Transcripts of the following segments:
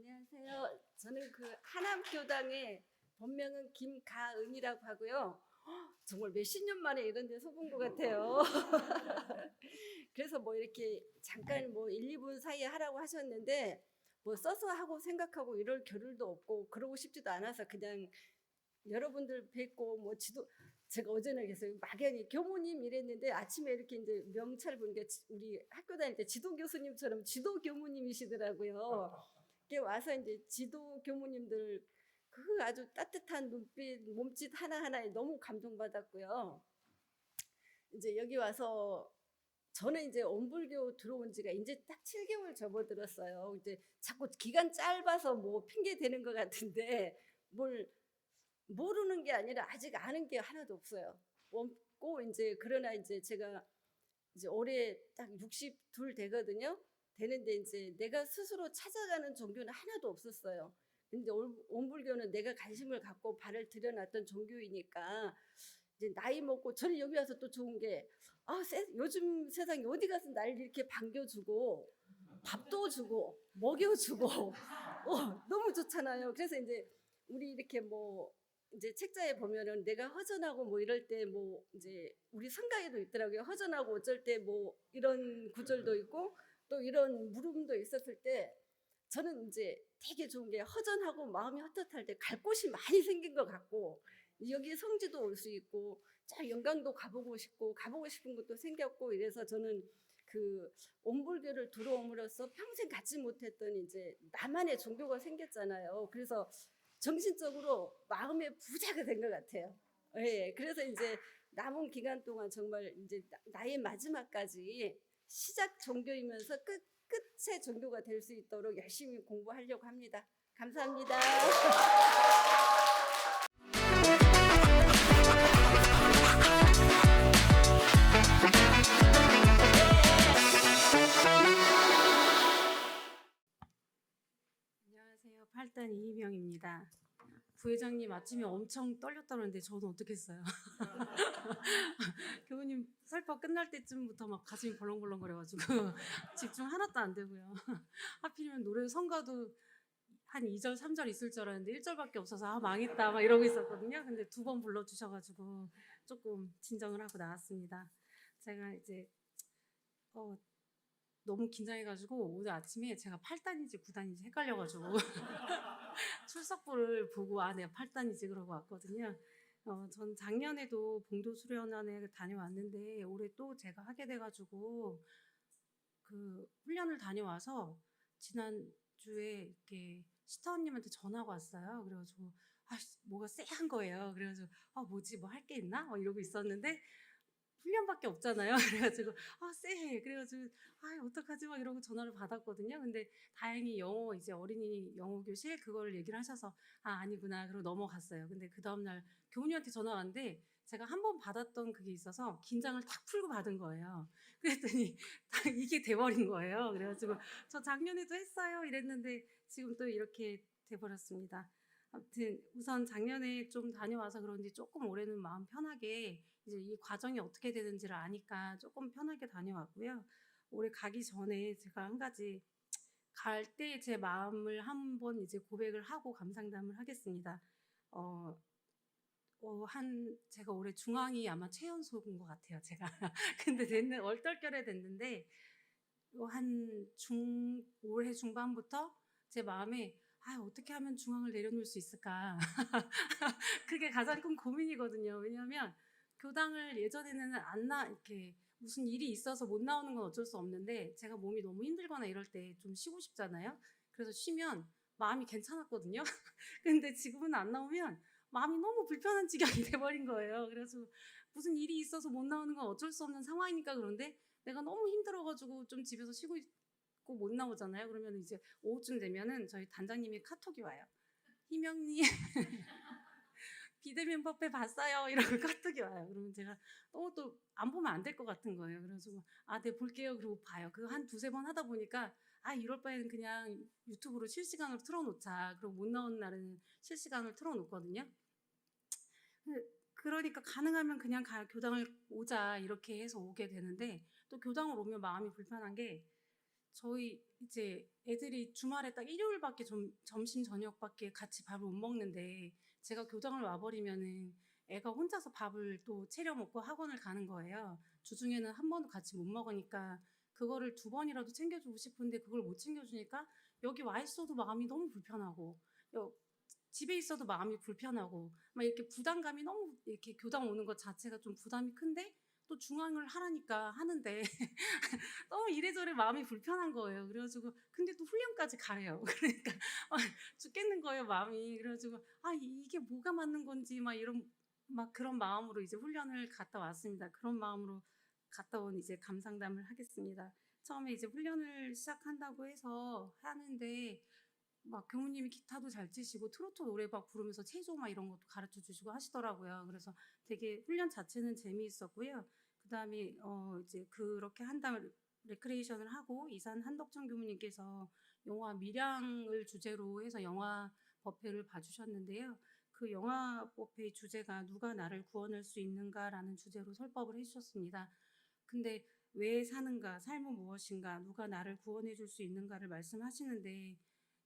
안녕하세요. 저는 그 하남교당의 본명은 김가은이라고 하고요. 정말 몇십 년 만에 이런 데 서본 것 같아요. 그래서 뭐 이렇게 잠깐 뭐 1, 2분 사이에 하라고 하셨는데 뭐 써서 하고 생각하고 이럴 겨를도 없고 그러고 싶지도 않아서 그냥 여러분들 뵙고 뭐 제가 어제는 그래서 막연히 교무님 이랬는데 아침에 이렇게 이제 명찰 보니까 우리 학교 다닐 때 지도 교수님처럼 지도 교무님이시더라고요. 이렇게 와서 이제 지도 교무님들 그 아주 따뜻한 눈빛, 몸짓 하나하나에 너무 감동받았고요. 이제 여기 와서 저는 이제 온불교 들어온 지가 이제 딱 7개월 접어들었어요. 이제 자꾸 기간 짧아서 뭐 핑계 대는 것 같은데 뭘 모르는 게 아니라 아직 아는 게 하나도 없어요. 없고 이제 그러나 이제 제가 이제 올해 딱 62 되거든요. 되는데 이제 내가 스스로 찾아가는 종교는 하나도 없었어요. 근데 온불교는 내가 관심을 갖고 발을 들여놨던 종교이니까 이제 나이 먹고 저는 여기 와서 또 좋은 게 요즘 세상에 어디 가서 날 이렇게 반겨주고 밥도 주고 먹여주고 너무 좋잖아요. 그래서 이제 우리 이렇게 뭐 이제 책자에 보면은 내가 허전하고 뭐 이럴 때 뭐 이제 우리 성가에도 있더라고요. 허전하고 어쩔 때 뭐 이런 구절도 있고 또 이런 물음도 있었을 때 저는 이제 되게 좋은 게 허전하고 마음이 헛헛할 때 갈 곳이 많이 생긴 것 같고 여기 성지도 올 수 있고 저 영광도 가보고 싶고 가보고 싶은 것도 생겼고 이래서 저는 그 온불교를 들어옴으로써 평생 갖지 못했던 이제 나만의 종교가 생겼잖아요. 그래서 정신적으로 마음의 부자가 된 것 같아요. 예, 그래서 이제 남은 기간 동안 정말 이제 나의 마지막까지 시작 종교이면서 끝의 종교가 될 수 있도록 열심히 공부하려고 합니다. 감사합니다. 안녕하세요. 8단 이희명입니다. 부회장님 아침에 엄청 떨렸다는데 저는 어떻겠어요? 교우님 설법 끝날 때쯤부터 막 가슴이 벌렁벌렁거려가지고 집중 하나도 안 되고요. 하필이면 노래 성가도 한 2절, 3절 있을 줄 알았는데 1절밖에 없어서 망했다 막 이러고 있었거든요. 근데 2번 불러주셔가지고 조금 진정을 하고 나왔습니다. 제가 이제 너무 긴장해가지고 오늘 아침에 제가 8단인지 9단인지 헷갈려가지고 출석부를 보고 내가 8단이지 그러고 왔거든요. 전 작년에도 봉도 수련원에 다녀왔는데 올해 또 제가 하게 돼가지고 그 훈련을 다녀와서 지난주에 이렇게 시타원님한테 전화가 왔어요. 그래가지고 뭐가 쎄한 거예요. 그래가지고 뭐지 뭐 할 게 있나? 이러고 있었는데 훈련밖에 없잖아요. 그래가지고 쎄해. 그래가지고 어떡하지 막 이러고 전화를 받았거든요. 근데 다행히 영어 이제 어린이 영어 교실 그걸 얘기를 하셔서 아니구나 그러고 넘어갔어요. 근데 그 다음날 교무님한테 전화 왔는데 제가 한 번 받았던 그게 있어서 긴장을 탁 풀고 받은 거예요. 그랬더니 딱 이게 돼버린 거예요. 그래가지고 저 작년에도 했어요 이랬는데 지금 또 이렇게 돼버렸습니다. 아무튼 우선 작년에 좀 다녀와서 그런지 조금 올해는 마음 편하게 이제 이 과정이 어떻게 되는지를 아니까 조금 편하게 다녀왔고요. 올해 가기 전에 제가 한 가지 갈 때 제 마음을 한번 이제 고백을 하고 감상담을 하겠습니다. 제가 올해 중앙이 아마 최연소인 것 같아요, 제가. 근데 얼떨결에 됐는데, 올해 중반부터 제 마음에, 어떻게 하면 중앙을 내려놓을 수 있을까? 그게 가장 큰 고민이거든요. 왜냐하면, 교당을 예전에는 이렇게 무슨 일이 있어서 못 나오는 건 어쩔 수 없는데, 제가 몸이 너무 힘들거나 이럴 때 좀 쉬고 싶잖아요. 그래서 쉬면 마음이 괜찮았거든요. 근데 지금은 안 나오면, 마음이 너무 불편한 지경이 돼버린 거예요. 그래서 무슨 일이 있어서 못 나오는 건 어쩔 수 없는 상황이니까 그런데 내가 너무 힘들어가지고 좀 집에서 쉬고 있고 못 나오잖아요. 그러면 이제 오후쯤 되면은 저희 단장님이 카톡이 와요. 희명님 비대면 법회 봤어요. 이러고 카톡이 와요. 그러면 제가 너무 또 안 보면 안 될 것 같은 거예요. 그래서 네 볼게요. 그러고 봐요. 그거 한 두세 번 하다 보니까 이럴 바에는 그냥 유튜브로 실시간으로 틀어놓자. 그리고 못 나오는 날은 실시간으로 틀어놓거든요. 그러니까 가능하면 그냥 교당을 오자 이렇게 해서 오게 되는데 또 교당을 오면 마음이 불편한 게 저희 이제 애들이 주말에 딱 일요일밖에 점심 저녁밖에 같이 밥을 못 먹는데 제가 교장을 와버리면은 애가 혼자서 밥을 또 차려 먹고 학원을 가는 거예요. 주중에는 한 번도 같이 못 먹으니까 그거를 두 번이라도 챙겨주고 싶은데 그걸 못 챙겨주니까 여기 와 있어도 마음이 너무 불편하고 집에 있어도 마음이 불편하고 막 이렇게 부담감이 너무 이렇게 교당 오는 것 자체가 좀 부담이 큰데 또 중앙을 하라니까 하는데 너무 이래저래 마음이 불편한 거예요. 그래가지고 근데 또 훈련까지 가래요. 그러니까 죽겠는 거예요 마음이. 그래가지고 이게 뭐가 맞는 건지 막 이런 막 그런 마음으로 이제 훈련을 갔다 왔습니다. 그런 마음으로 갔다 온 이제 감상담을 하겠습니다. 처음에 이제 훈련을 시작한다고 해서 하는데 막 교무님이 기타도 잘 치시고 트로트 노래 막 부르면서 체조 막 이런 것도 가르쳐 주시고 하시더라고요. 그래서 되게 훈련 자체는 재미있었고요. 그다음에 이제 그렇게 한 다음에 레크레이션을 하고 이산 한덕천 교무님께서 영화 밀양을 주제로 해서 영화 법회를 봐주셨는데요. 그 영화 법회의 주제가 누가 나를 구원할 수 있는가라는 주제로 설법을 해주셨습니다. 근데 왜 사는가, 삶은 무엇인가, 누가 나를 구원해 줄 수 있는가를 말씀하시는데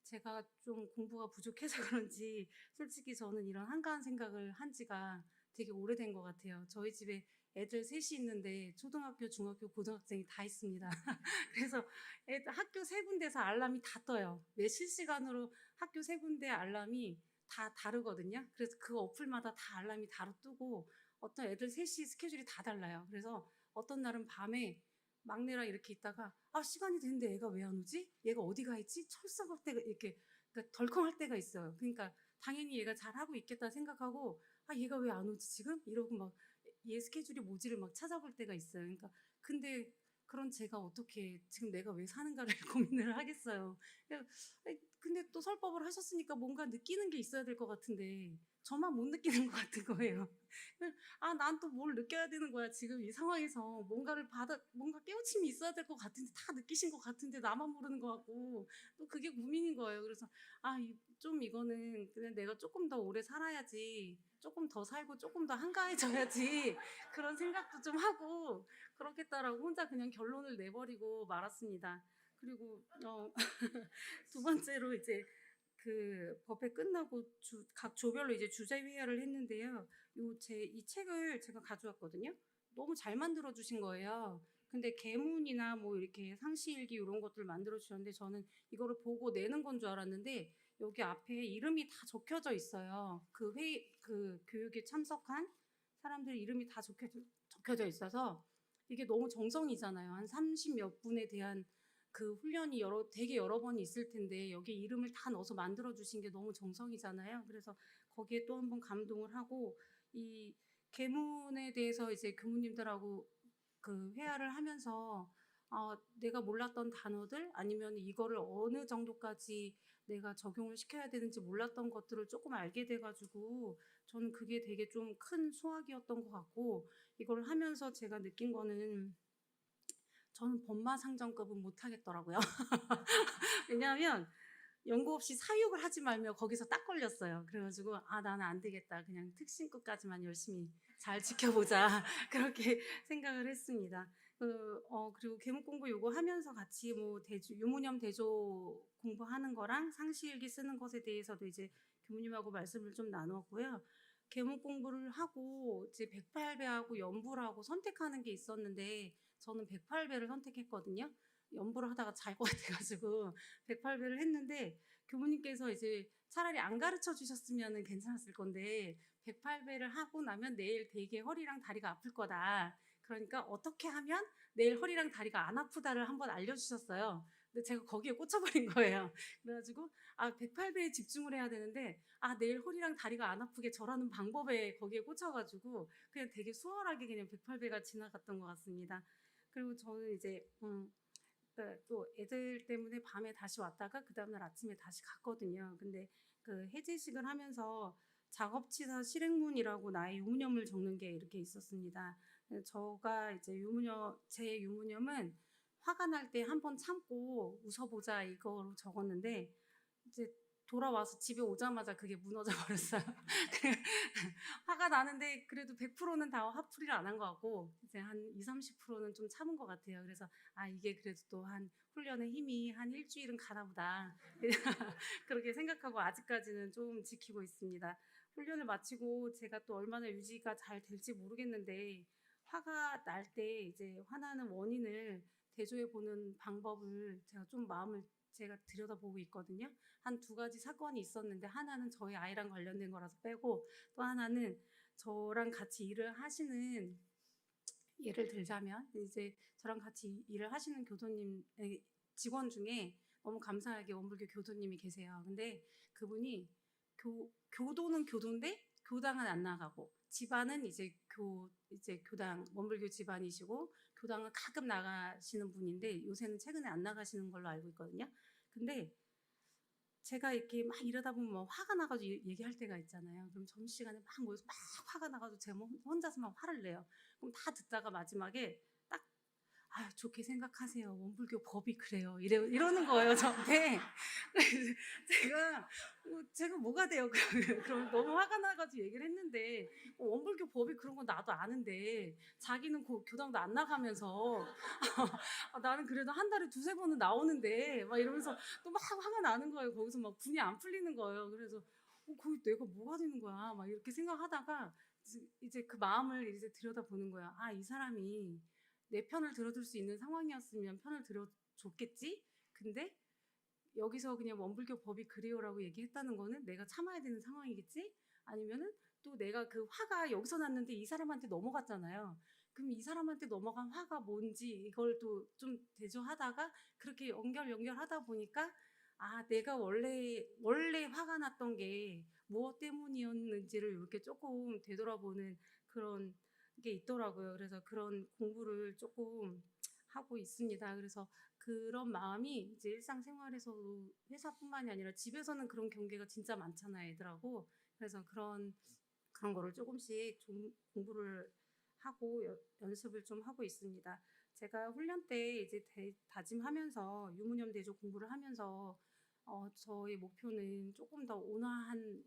제가 좀 공부가 부족해서 그런지 솔직히 저는 이런 한가한 생각을 한 지가 되게 오래된 것 같아요. 저희 집에 애들 셋이 있는데 초등학교, 중학교, 고등학생이 다 있습니다. 그래서 학교 세 군데서 알람이 다 떠요. 매 실시간으로 학교 세 군데 알람이 다 다르거든요. 그래서 그 어플마다 다 알람이 다르 뜨고 어떤 애들 셋이 스케줄이 다 달라요. 그래서 어떤 날은 밤에 막내랑 이렇게 있다가 시간이 됐는데 애가 왜 안 오지? 얘가 어디 가 있지? 철썩을 때가 이렇게 그러니까 덜컹할 때가 있어요. 그러니까 당연히 얘가 잘하고 있겠다 생각하고 얘가 왜 안 오지 지금? 이러고 막 얘 스케줄이 뭐지를 막 찾아볼 때가 있어요. 그러니까 근데 그런 제가 어떻게 지금 내가 왜 사는가를 고민을 하겠어요. 근데 또 설법을 하셨으니까 뭔가 느끼는 게 있어야 될 것 같은데 저만 못 느끼는 것 같은 거예요. 난 또 뭘 느껴야 되는 거야. 지금 이 상황에서 뭔가 깨우침이 있어야 될 것 같은데 다 느끼신 것 같은데 나만 모르는 것 같고 또 그게 고민인 거예요. 그래서 좀 이거는 그냥 내가 조금 더 오래 살아야지, 조금 더 살고 조금 더 한가해져야지 그런 생각도 좀 하고 그렇겠다라고 혼자 그냥 결론을 내버리고 말았습니다. 그리고 두 번째로 이제 그 법회 끝나고 각 조별로 이제 주제 회의를 했는데요. 이 책을 제가 가져왔거든요. 너무 잘 만들어 주신 거예요. 근데 계문이나 뭐 이렇게 상시일기 이런 것들을 만들어 주셨는데 저는 이거를 보고 내는 건 줄 알았는데 여기 앞에 이름이 다 적혀져 있어요. 그 교육에 참석한 사람들 이름이 다 적혀져 있어서 이게 너무 정성이잖아요. 한 30 몇 분에 대한 그 훈련이 되게 여러 번 있을 텐데 여기 이름을 다 넣어서 만들어 주신 게 너무 정성이잖아요. 그래서 거기에 또 한 번 감동을 하고 이 계문에 대해서 이제 교무님들하고 그 회화를 하면서 내가 몰랐던 단어들 아니면 이거를 어느 정도까지 내가 적용을 시켜야 되는지 몰랐던 것들을 조금 알게 돼가지고 저는 그게 되게 좀 큰 수확이었던 것 같고 이걸 하면서 제가 느낀 거는 저는 법마 상정급은 못 하겠더라고요. 왜냐하면 연고 없이 사육을 하지 말며 거기서 딱 걸렸어요. 그래가지고 나는 안 되겠다. 그냥 특신급까지만 열심히 잘 지켜보자. 그렇게 생각을 했습니다. 그리고 계문 공부 요거 하면서 같이 뭐 유무념 대조 공부하는 거랑 상시일기 쓰는 것에 대해서도 이제 교무님하고 말씀을 좀 나눴고요. 계문 공부를 하고 이제 108배하고 연부하고 선택하는 게 있었는데 저는 108배를 선택했거든요. 연부를 하다가 잘 것 같아가지고 108배를 했는데 교무님께서 이제 차라리 안 가르쳐 주셨으면 괜찮았을 건데 108배를 하고 나면 내일 되게 허리랑 다리가 아플 거다. 그러니까 어떻게 하면 내일 허리랑 다리가 안 아프다를 한번 알려주셨어요. 근데 제가 거기에 꽂혀버린 거예요. 그래가지고 108배에 집중을 해야 되는데 내일 허리랑 다리가 안 아프게 절하는 방법에 거기에 꽂혀가지고 그냥 되게 수월하게 그냥 108배가 지나갔던 것 같습니다. 그리고 저는 이제 또 애들 때문에 밤에 다시 왔다가 그 다음날 아침에 다시 갔거든요. 근데 그 해제식을 하면서 작업치사 실행문이라고 나의 유무념을 적는 게 이렇게 있었습니다. 저가 이제 제 유무념은 화가 날 때 한번 참고 웃어보자 이거로 적었는데 이제 돌아와서 집에 오자마자 그게 무너져 버렸어요. 화가 나는데 그래도 100%는 다 화풀이를 안 한 것 같고 이제 한 20-30%는 좀 참은 것 같아요. 그래서 아 이게 그래도 또 한 훈련의 힘이 한 일주일은 가나 보다 그렇게 생각하고 아직까지는 좀 지키고 있습니다. 훈련을 마치고 제가 또 얼마나 유지가 잘 될지 모르겠는데 화가 날 때 이제 화나는 원인을 대조해 보는 방법을 제가 좀 마음을 제가 들여다보고 있거든요. 한 두 가지 사건이 있었는데 하나는 저희 아이랑 관련된 거라서 빼고 또 하나는 저랑 같이 일을 하시는 예를 들자면 이제 저랑 같이 일을 하시는 교도님 직원 중에 너무 감사하게 원불교 교도님이 계세요. 근데 그분이 교도는 교도인데 교당은 안 나가고 집안은 이제 교당 원불교 집안이시고 교당은 가끔 나가시는 분인데 요새는 최근에 안 나가시는 걸로 알고 있거든요. 근데 제가 이렇게 막 이러다 보면 막 화가 나가지고 얘기할 때가 있잖아요. 그럼 점심시간에 막 모여서 막 화가 나가지고 제가 혼자서 막 화를 내요. 그럼 다 듣다가 마지막에 딱 아, 좋게 생각하세요. 원불교 법이 그래요. 이러는 거예요, 저한테. 그래서 제가 뭐가 돼요? 그럼 너무 화가 나가지고 얘기를 했는데 원불교 법이 그런 건 나도 아는데 자기는 교당도 안 나가면서 나는 그래도 한 달에 2-3번은 나오는데 막 이러면서 또 막 화가 나는 거예요. 거기서 막 분이 안 풀리는 거예요. 그래서 거기 내가 뭐가 되는 거야? 막 이렇게 생각하다가 이제 그 마음을 이제 들여다보는 거야. 아, 이 사람이 내 편을 들어줄 수 있는 상황이었으면 편을 들어줬겠지? 근데 여기서 그냥 원불교 법이 그래요라고 얘기했다는 거는 내가 참아야 되는 상황이겠지? 아니면은 또 내가 그 화가 여기서 났는데 이 사람한테 넘어갔잖아요. 그럼 이 사람한테 넘어간 화가 뭔지 이걸 또 좀 대조하다가 그렇게 연결하다 보니까 아, 내가 원래 화가 났던 게 무엇 때문이었는지를 이렇게 조금 되돌아보는 그런 게 있더라고요. 그래서 그런 공부를 조금 하고 있습니다. 그래서 그런 마음이 이제 일상생활에서도 회사뿐만이 아니라 집에서는 그런 경계가 진짜 많잖아요, 애들하고. 그래서 그런 거를 조금씩 좀 공부를 하고 연습을 좀 하고 있습니다. 제가 훈련 때 이제 다짐하면서 유무념 대조 공부를 하면서 저의 목표는 조금 더 온화한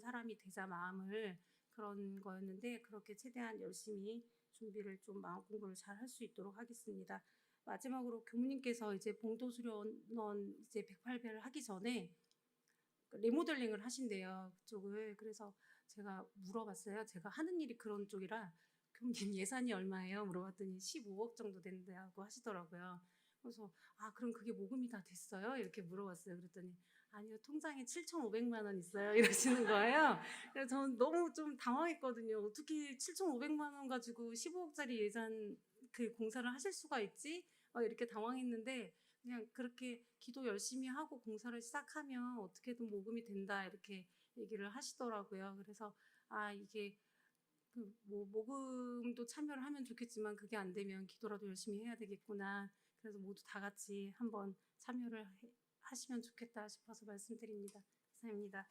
사람이 되자 마음을 그런 거였는데 그렇게 최대한 열심히 준비를 좀 마음 공부를 잘 할 수 있도록 하겠습니다. 마지막으로 교무님께서 이제 봉도수련원 이제 108배를 하기 전에 리모델링을 하신대요. 그쪽을. 그래서 제가 물어봤어요. 제가 하는 일이 그런 쪽이라 교무님 예산이 얼마예요? 물어봤더니 15억 정도 된다고 하시더라고요. 그래서 아, 그럼 그게 모금이 다 됐어요? 이렇게 물어봤어요. 그랬더니 아니요, 통장에 7,500만 원 있어요. 이러시는 거예요. 그래서 저는 너무 좀 당황했거든요. 어떻게 7,500만 원 가지고 15억짜리 예산 그 공사를 하실 수가 있지? 이렇게 당황했는데 그냥 그렇게 기도 열심히 하고 공사를 시작하면 어떻게든 모금이 된다 이렇게 얘기를 하시더라고요. 그래서 아, 이게 뭐 모금도 참여를 하면 좋겠지만 그게 안 되면 기도라도 열심히 해야 되겠구나. 그래서 모두 다 같이 한번 참여를 하시면 좋겠다 싶어서 말씀드립니다. 감사합니다.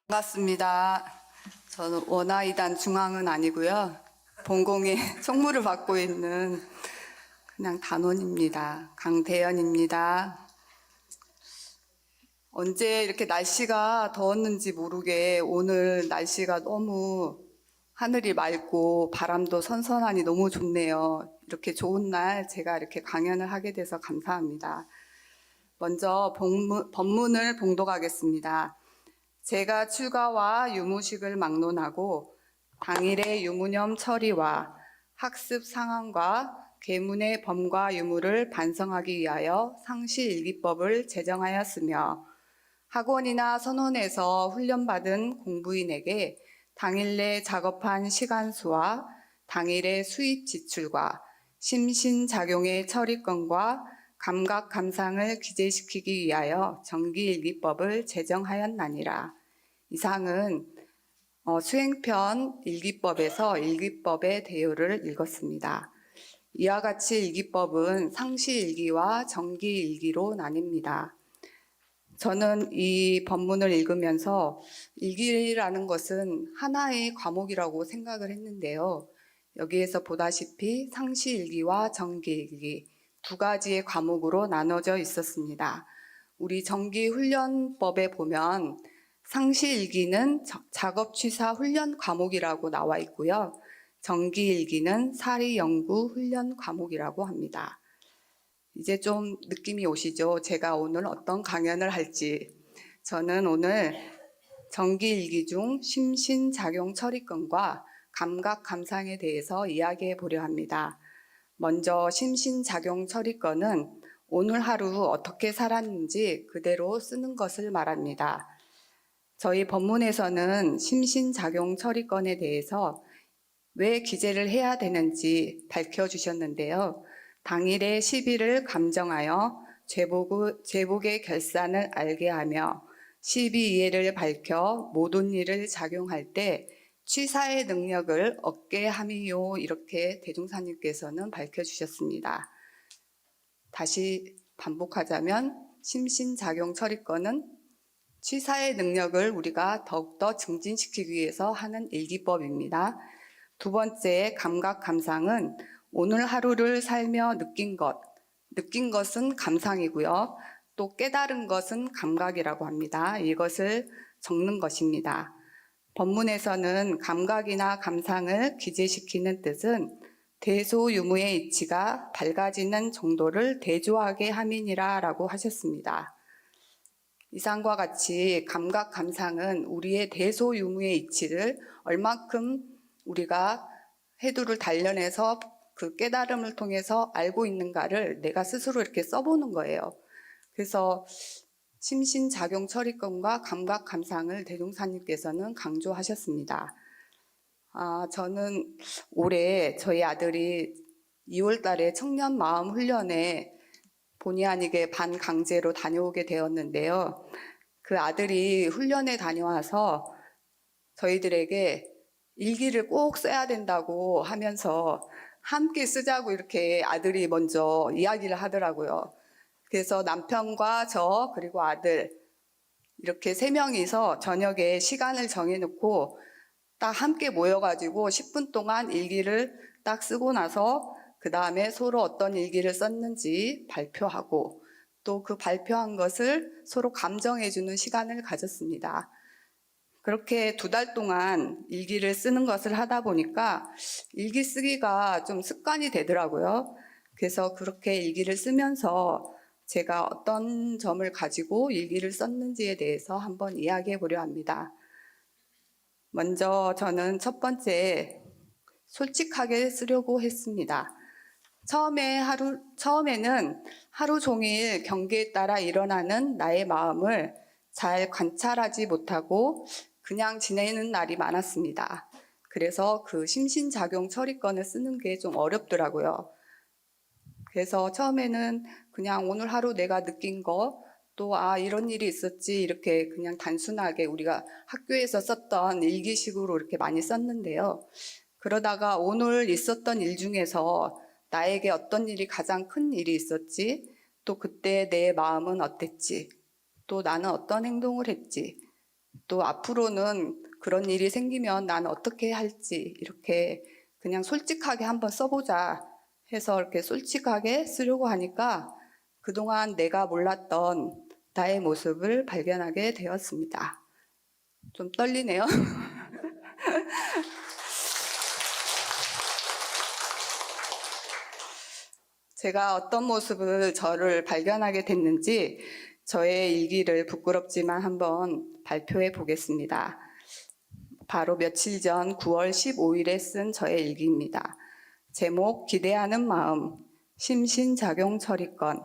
반갑습니다. 저는 원아이단 중앙은 아니고요. 본공의 총무를 맡고 있는 그냥 단원입니다. 강대연입니다. 언제 이렇게 날씨가 더웠는지 모르게 오늘 날씨가 너무 하늘이 맑고 바람도 선선하니 너무 좋네요. 이렇게 좋은 날 제가 이렇게 강연을 하게 돼서 감사합니다. 먼저 법문을 봉독하겠습니다. 제가 출가와 유무식을 막론하고 당일의 유무념 처리와 학습 상황과 계문의 범과 유무를 반성하기 위하여 상시일기법을 제정하였으며 학원이나 선원에서 훈련받은 공부인에게 당일 내 작업한 시간수와 당일의 수입 지출과 심신작용의 처리건과 감각 감상을 기재시키기 위하여 정기일기법을 제정하였나니라. 이상은 수행편 일기법에서 일기법의 대요를 읽었습니다. 이와 같이 일기법은 상시일기와 정기일기로 나뉩니다. 저는 이 본문을 읽으면서 일기라는 것은 하나의 과목이라고 생각을 했는데요. 여기에서 보다시피 상시일기와 정기일기 두 가지의 과목으로 나눠져 있었습니다. 우리 정기훈련법에 보면 상시일기는 작업취사 훈련 과목이라고 나와 있고요. 정기일기는 사리연구 훈련 과목이라고 합니다. 이제 좀 느낌이 오시죠? 제가 오늘 어떤 강연을 할지. 저는 오늘 정기일기 중 심신작용 처리권과 감각 감상에 대해서 이야기해 보려 합니다. 먼저 심신작용 처리권은 오늘 하루 어떻게 살았는지 그대로 쓰는 것을 말합니다. 저희 법문에서는 심신작용 처리권에 대해서 왜 기재를 해야 되는지 밝혀주셨는데요. 당일의 시비를 감정하여 제복의 결산을 알게 하며 시비 이해를 밝혀 모든 일을 작용할 때 취사의 능력을 얻게 함이요. 이렇게 대종사님께서는 밝혀주셨습니다. 다시 반복하자면 심신작용 처리권은 취사의 능력을 우리가 더욱더 증진시키기 위해서 하는 일기법입니다. 두 번째 감각 감상은 오늘 하루를 살며 느낀 것은 감상이고요. 또 깨달은 것은 감각이라고 합니다. 이것을 적는 것입니다. 본문에서는 감각이나 감상을 기재시키는 뜻은 대소유무의 이치가 밝아지는 정도를 대조하게 함이니라 라고 하셨습니다. 이상과 같이 감각 감상은 우리의 대소유무의 이치를 얼만큼 우리가 해두를 단련해서 그 깨달음을 통해서 알고 있는가를 내가 스스로 이렇게 써보는 거예요. 그래서 심신작용 처리권과 감각 감상을 대종사님께서는 강조하셨습니다. 저는 올해 저희 아들이 2월 달에 청년 마음 훈련에 본의 아니게 반강제로 다녀오게 되었는데요. 그 아들이 훈련에 다녀와서 저희들에게 일기를 꼭 써야 된다고 하면서 함께 쓰자고 이렇게 아들이 먼저 이야기를 하더라고요. 그래서 남편과 저 그리고 아들 이렇게 3명이서 저녁에 시간을 정해놓고 딱 함께 모여가지고 10분 동안 일기를 딱 쓰고 나서 그 다음에 서로 어떤 일기를 썼는지 발표하고 또 그 발표한 것을 서로 감정해주는 시간을 가졌습니다. 그렇게 2달 동안 일기를 쓰는 것을 하다 보니까 일기 쓰기가 좀 습관이 되더라고요. 그래서 그렇게 일기를 쓰면서 제가 어떤 점을 가지고 일기를 썼는지에 대해서 한번 이야기해 보려 합니다. 먼저 저는 첫 번째, 솔직하게 쓰려고 했습니다. 처음에는 하루 종일 경계에 따라 일어나는 나의 마음을 잘 관찰하지 못하고 그냥 지내는 날이 많았습니다. 그래서 그 심신작용 처리권을 쓰는 게 좀 어렵더라고요. 그래서 처음에는 그냥 오늘 하루 내가 느낀 거, 또 이런 일이 있었지 이렇게 그냥 단순하게 우리가 학교에서 썼던 일기식으로 이렇게 많이 썼는데요. 그러다가 오늘 있었던 일 중에서 나에게 어떤 일이 가장 큰 일이 있었지, 또 그때 내 마음은 어땠지, 또 나는 어떤 행동을 했지, 또 앞으로는 그런 일이 생기면 나는 어떻게 할지 이렇게 그냥 솔직하게 한번 써보자 해서 이렇게 솔직하게 쓰려고 하니까 그동안 내가 몰랐던 나의 모습을 발견하게 되었습니다. 좀 떨리네요. 제가 어떤 모습을 저를 발견하게 됐는지 저의 일기를 부끄럽지만 한번 발표해 보겠습니다. 바로 며칠 전 9월 15일에 쓴 저의 일기입니다. 제목 기대하는 마음, 심신작용 처리권.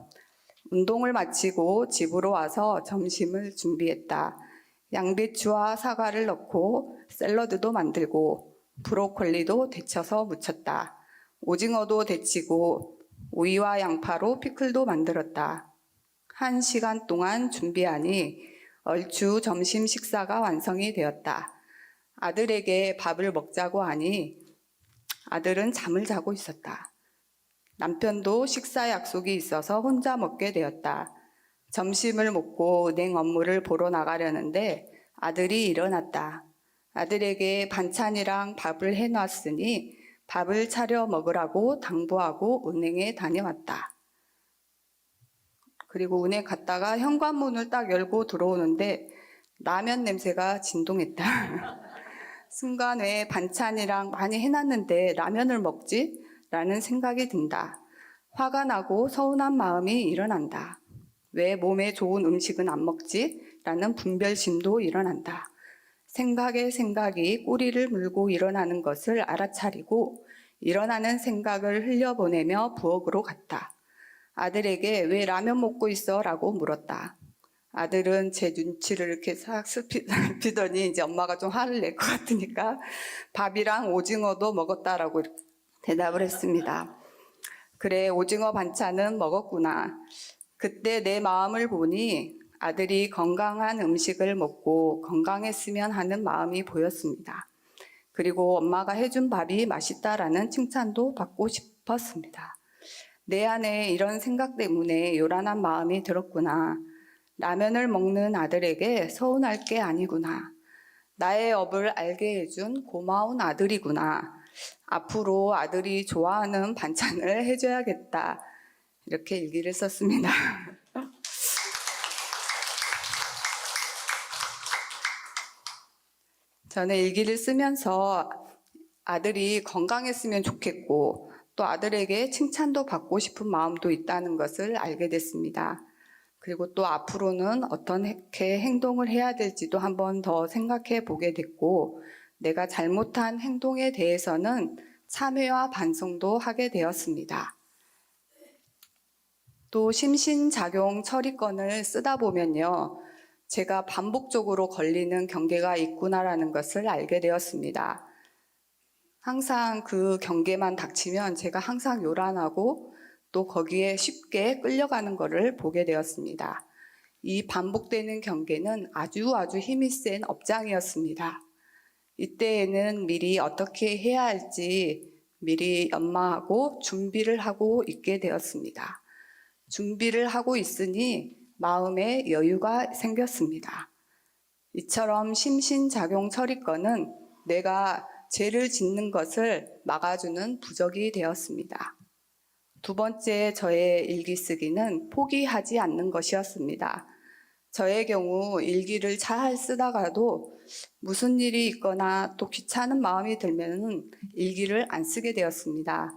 운동을 마치고 집으로 와서 점심을 준비했다. 양배추와 사과를 넣고 샐러드도 만들고 브로콜리도 데쳐서 무쳤다. 오징어도 데치고 오이와 양파로 피클도 만들었다. 1시간 동안 준비하니 얼추 점심 식사가 완성이 되었다. 아들에게 밥을 먹자고 하니 아들은 잠을 자고 있었다. 남편도 식사 약속이 있어서 혼자 먹게 되었다. 점심을 먹고 은행 업무를 보러 나가려는데 아들이 일어났다. 아들에게 반찬이랑 밥을 해놨으니 밥을 차려 먹으라고 당부하고 은행에 다녀왔다. 그리고 은행 갔다가 현관문을 딱 열고 들어오는데 라면 냄새가 진동했다. 순간 왜 반찬이랑 많이 해놨는데 라면을 먹지? 라는 생각이 든다. 화가 나고 서운한 마음이 일어난다. 왜 몸에 좋은 음식은 안 먹지? 라는 분별심도 일어난다. 생각에 생각이 꼬리를 물고 일어나는 것을 알아차리고 일어나는 생각을 흘려보내며 부엌으로 갔다. 아들에게 왜 라면 먹고 있어? 라고 물었다. 아들은 제 눈치를 이렇게 싹 살피더니 이제 엄마가 좀 화를 낼 것 같으니까 밥이랑 오징어도 먹었다라고 대답을 했습니다. 그래, 오징어 반찬은 먹었구나. 그때 내 마음을 보니 아들이 건강한 음식을 먹고 건강했으면 하는 마음이 보였습니다. 그리고 엄마가 해준 밥이 맛있다라는 칭찬도 받고 싶었습니다. 내 안에 이런 생각 때문에 요란한 마음이 들었구나. 라면을 먹는 아들에게 서운할 게 아니구나. 나의 업을 알게 해준 고마운 아들이구나. 앞으로 아들이 좋아하는 반찬을 해줘야겠다. 이렇게 일기를 썼습니다. 저는 일기를 쓰면서 아들이 건강했으면 좋겠고 또 아들에게 칭찬도 받고 싶은 마음도 있다는 것을 알게 됐습니다. 그리고 또 앞으로는 어떻게 행동을 해야 될지도 한 번 더 생각해 보게 됐고 내가 잘못한 행동에 대해서는 참회와 반성도 하게 되었습니다. 또 심신작용 처리권을 쓰다 보면요. 제가 반복적으로 걸리는 경계가 있구나라는 것을 알게 되었습니다. 항상 그 경계만 닥치면 제가 항상 요란하고 또 거기에 쉽게 끌려가는 것을 보게 되었습니다. 이 반복되는 경계는 아주 힘이 센 업장이었습니다. 이때에는 미리 어떻게 해야 할지 미리 연마하고 준비를 하고 있게 되었습니다. 준비를 하고 있으니 마음에 여유가 생겼습니다. 이처럼 심신작용 처리권은 내가 죄를 짓는 것을 막아주는 부적이 되었습니다. 두 번째 저의 일기 쓰기는 포기하지 않는 것이었습니다. 저의 경우 일기를 잘 쓰다가도 무슨 일이 있거나 또 귀찮은 마음이 들면 일기를 안 쓰게 되었습니다.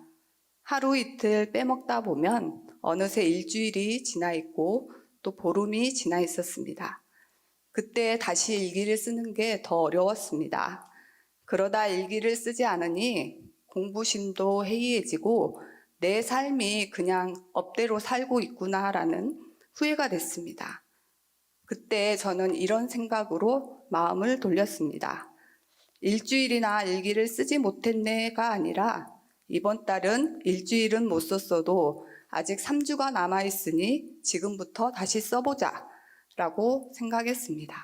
하루 이틀 빼먹다 보면 어느새 일주일이 지나 있고 또 보름이 지나 있었습니다. 그때 다시 일기를 쓰는 게 더 어려웠습니다. 그러다 일기를 쓰지 않으니 공부심도 해이해지고 내 삶이 그냥 업대로 살고 있구나라는 후회가 됐습니다. 그때 저는 이런 생각으로 마음을 돌렸습니다. 일주일이나 일기를 쓰지 못했네가 아니라 이번 달은 일주일은 못 썼어도 아직 3주가 남아있으니 지금부터 다시 써보자 라고 생각했습니다.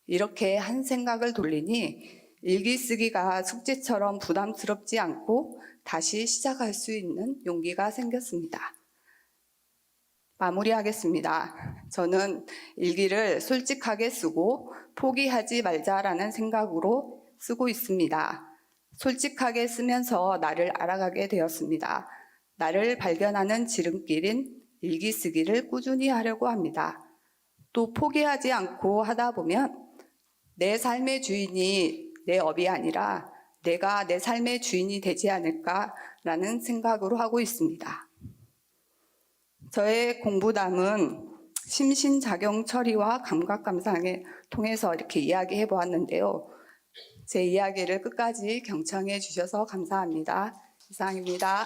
이렇게 한 생각을 돌리니 일기 쓰기가 숙제처럼 부담스럽지 않고 다시 시작할 수 있는 용기가 생겼습니다. 마무리하겠습니다. 저는 일기를 솔직하게 쓰고 포기하지 말자라는 생각으로 쓰고 있습니다. 솔직하게 쓰면서 나를 알아가게 되었습니다. 나를 발견하는 지름길인 일기 쓰기를 꾸준히 하려고 합니다. 또 포기하지 않고 하다 보면 내 삶의 주인이 내 업이 아니라 내가 내 삶의 주인이 되지 않을까라는 생각으로 하고 있습니다. 저의 공부담은 심신작용 처리와 감각감상을 통해서 이렇게 이야기해 보았는데요. 제 이야기를 끝까지 경청해 주셔서 감사합니다. 이상입니다.